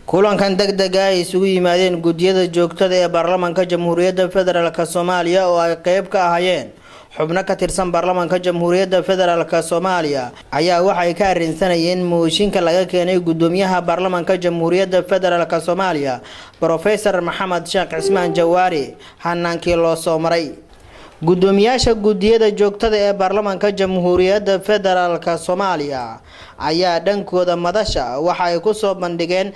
kulankan degdega ay isugu yimaadeen gudiyada joogtada ee baarlamaanka Jamhuuriyadda Federaalka Soomaaliya oo ay qayb ka ahaayeen xubno ka tirsan baarlamaanka Jamhuuriyadda Federaalka Soomaaliya ayaa waxay ka arrinsanayeen mooshinka laga keenay gudoomiyaha baarlamaanka Jamhuuriyadda Federaalka Soomaaliya Professor Maxamed Sheekh Cismaan Jawaari hanaankii loo soo maray gudoomiyaasha gudiyada joogtada ee baarlamaanka Jamhuuriyadda Federaalka Soomaaliya ayaa dhankooda madasha waxa ay ku soo bandhigeen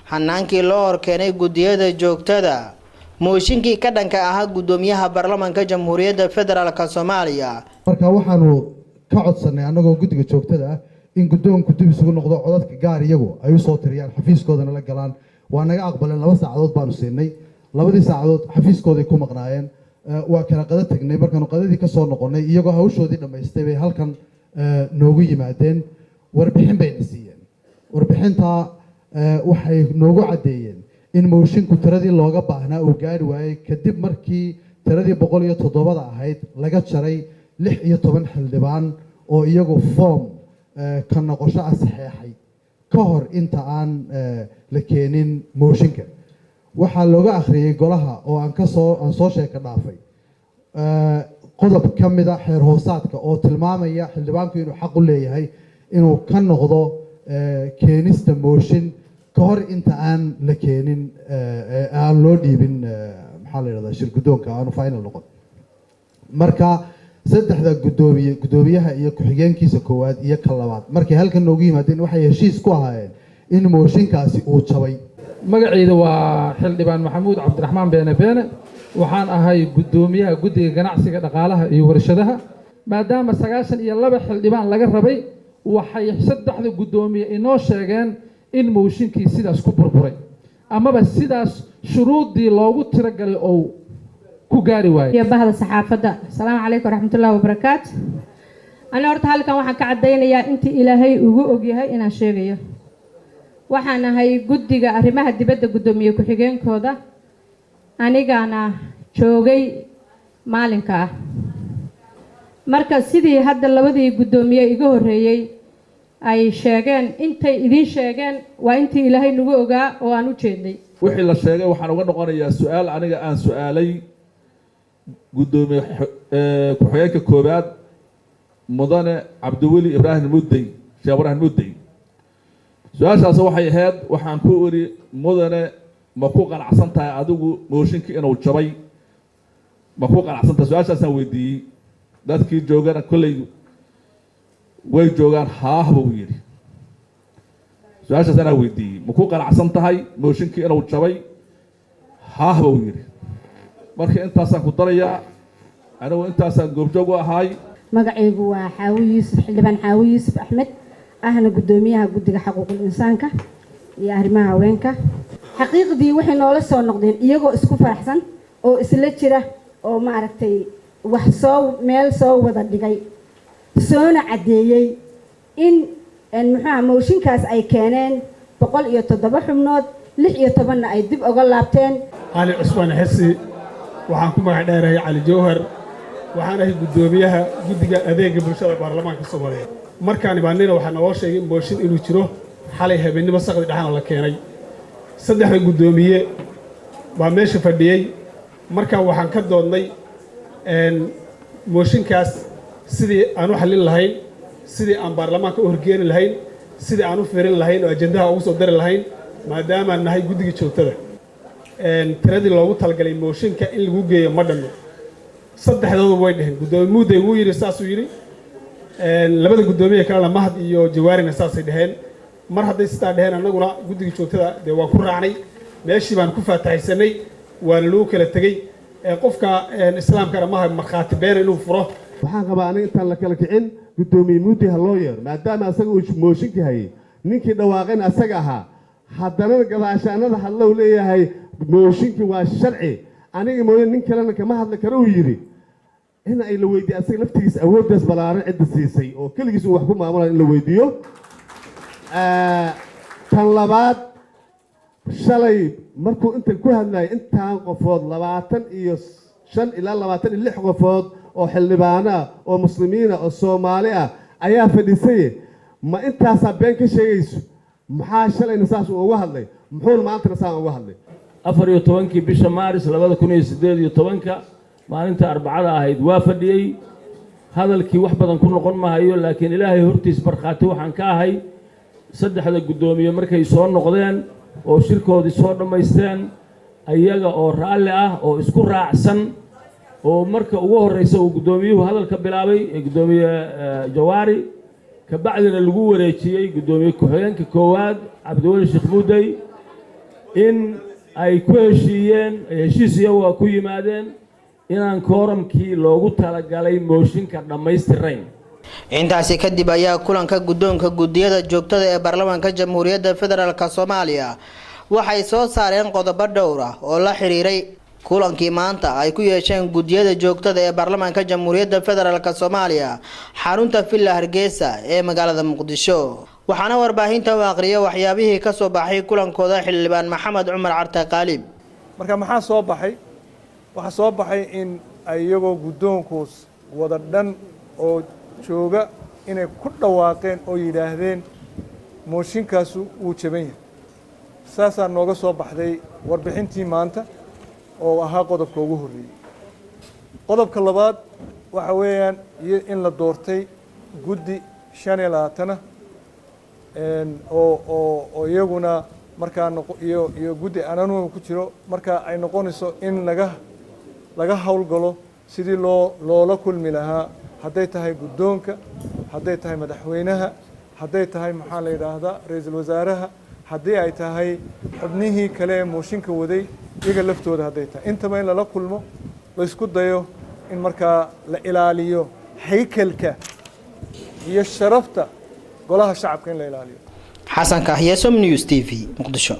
hanaankii loo horkeenay gudiyada joogtada mooshinkii ka dhanka ahaa gudoomiyaha baarlamaanka Jamhuuriyadda Federaalka Soomaaliya marka waxaanu ka codsanay anagoo gudiga joogtada ah in gudoonku dib isugu noqdo codadka gaar iyagu ay u soo tiriyaan xafiiskoodana la galaan waa naga aqbaleen 2 saacadood baanu siinay 2 saacadood xafiiskooda ku maqnaayeen waa kala qada tagnay markaanu qadadii ka soo noqonay iyagoo hawshoodii dhameystay bay halkan noogu yimaadeen warbixin bay siiyeen warbixinta waxay noogu cadeeyeen in moshinku tiradii looga baahnaa uu gaari waayay kadib markii tiradii 107 ahayd laga jaray 16 xildhibaan oo iyagu form ka noqosho saxeexay ka hor inta aan la keenin mooshinka waxaa looga akhriyay golaha oo aan soo sheeka dhaafay qodob kamid ah xeer hoosaadka oo tilmaamaya xildhibaanku inuu xaq u leeyahay inuu ka noqdo keenista mooshin ka hor inta aan la keenin aan loo dhiibin maxaa la yiraahdaa shir gudoonka aanu final noqon marka saddexda gudoomiyaha iyo ku-xigeenkiisa koowaad iyo ka labaad markay halkan noogu yimaadeen waxay heshiis ku ahaayeen in mooshinkaasi uu jabay magacayda waa xildhibaan maxamuud cabdiraxmaan beene waxaan ahay gudoomiyaha guddiga ganacsiga dhaqaalaha iyo warshadaha maadaama 92 xildhibaan laga rabay waxay saddexda gudoomiye inoo sheegeen in mooshinkii sidaas ku burburay amaba sidaas shuruudii loogu tiragalay oo ku gaari waayay iyo bahda saxaafadda assalaamu calaykum waraxmatullaahi wabarakaatu ana horta halkan waxaan ka cadeynayaa intii ilaahay ugu og yahay inaan sheegayo waxaan ahay guddiga arrimaha dibadda gudoomiye ku-xigeenkooda anigana joogay maalinka marka sidii hadda labadii gudoomiye iga horeeyay ay sheegeen intay idin sheegeen waa intii ilaahay nagu ogaa oo aan u jeednay wixii la sheegay waxaan uga noqonayaa su'aal aniga aan su'aalay gudoomiye ku-xigeenka koobaad mudane cabdiweli ibraahim mudday sheekh ibraahim mudday su-aashaas waxay ahayd waxaan ku iri mudane ma ku qanacsan tahay adigu mooshinkii inuu jabay ma ku qanacsan tahay su-aashaasaan weydiiyey dadkii joogana kolley way joogaan haah buu yidhi su-aashaas anaa weydiiyey ma ku qanacsan tahay mooshinkii inuu jabay haah buu yidhi marka intaasaan ku darayaa anigu intaasaan goobjoog u ahaay magacaygu waa xaawi yuusuf xildhibaan xaawi yuusuf axmed ahna gudoomiyaha guddiga xuquuqul insaanka iyo arrimaha haweenka xaqiiqdii waxay noola soo noqdeen iyagoo isku faraxsan oo isla jira oo maaragtay wax soo meel soo wada dhigay soona cadeeyay in muxuu mooshinkaas ay keeneen 107 xubnood 16 ay dib uga laabteen cali cusmaan xisi waxaan ku magac dheerahay cali jawhar waxaan ahay gudoomiyaha guddiga adeega bulshada baarlamaanka Soomaaliya markaan ibaanina waxaa noo sheegay mooshin inuu jiro xalay habeenimo saqdi dhaxan la keenay saddexda gudoomiye baa meesha fadhiyay marka waxaan ka doodnay mooshinkaas sidii aan u xalin lahayn sidii aan baarlamaanka u horgeeni lahayn sidii aan u fiirin lahayn oo ajendaha ugu soo dari lahayn maadaama aan nahay guddiga joogtada tiradii loogu talagalay mooshinka in lagu geeyo ma dhanno saddexdoodu way dhaheen gudoomiye mudday wuu yidhi saasuu yidhi labada gudoomiye kalena mahad iyo jawaarina saasay dhaheen mar hadday sidaa dhaheen annaguna guddiga joogtada dee waan ku raacnay meeshii baan ku faataxaysanay waana lagu kala tegey qofka islaamkana maha markhaati been inuu furo waxaan qabaa aniga intaan la kala kicin gudoomiye mudday ha loo yeero maadaama asaga uu mooshinka hayay ninkii dhawaaqayna asaga ahaa haddana gadaashaanada hadlow leeyahay mooshinkii waa sharci aniga mooye nin kalena kama hadli karo uu yidhi in ay la weydiiyo asaga laftigiisa awooddaas balaaran cidda siisay oo keligiis uu wax ku maamulay in la weydiiyo tan labaad shalay markuu inta ku hadlayay intaan qofood 25 ilaa 26 qofood oo xildhibaano ah oo muslimiin ah oo Soomaali ah ayaa fadhisay ma intaasaa been ka sheegayso maxaa shalayna saas uga hadlay muxuuna maantana saan uga hadlay 14 bisha Maaris 2018 maalinta Arbacada ahayd waa fadhiyay hadalkii wax badan ku noqon maayo laakiin Ilaahay hortiis barqaati waxaan ka ahay saddexda gudoomiye markay soo noqdeen oo shirkoodii soo dhameysteen ayaga oo raalli ah oo isku raacsan oo marka ugu horeysa uu gudoomiyuhu hadalka bilaabay gudoomiye Jawaari ka bacdina lagu wareejiyay gudoomiye ku-xigeenka koowaad Cabdiwali Sheekh Muudey in ay ku heshiiyeen heshiisiyaha ku yimaadeen inaan kooramkii loogu talagalay mooshinka dhammaystirayn intaasi kadib ayaa kulanka gudoonka gudiyada joogtada ee baarlamaanka Jamhuuriyadda Federaalka Soomaaliya waxay soo saareen qodobo dhowr ah oo la xiriiray kulankii maanta ay ku yeesheen gudiyada joogtada ee baarlamaanka Jamhuuriyadda Federaalka Soomaaliya xarunta Villa Hargeysa ee magaalada Muqdisho waxaana warbaahinta u aqriyay waxyaabihii ka soo baxay kulankooda xildhibaan Maxamed Cumar Carte Qaalib marka maxaa soo baxay waxa soo baxay in ayagoo gudoonkoos wada dhan oo jooga inay ku dhawaaqeen oo yiraahdeen mooshinkaas uu jaban yahay saasaa nooga soo baxday warbixintii maanta oo ahaa qodobka ugu horeeyay qodobka labaad waxa weeyaan in la doortay guddi 25 oo iyaguna markaa iyo guddi ananuhu ku jiro markaa ay noqonayso in laga howlgalo sidii loola kulmi lahaa hadday tahay gudoonka hadday tahay madaxweynaha hadday tahay maxaa la yiraahdaa ra'iisul wasaaraha haddii ay tahay xubnihii kale ee mooshinka waday iyaga laftooda hadday tahay intaba in lala kulmo la isku dayo in markaa la ilaaliyo haykalka iyo sharafta golaha shacabka in la ilaaliyo Xasan Kahya, Som News TV, Muqdisho.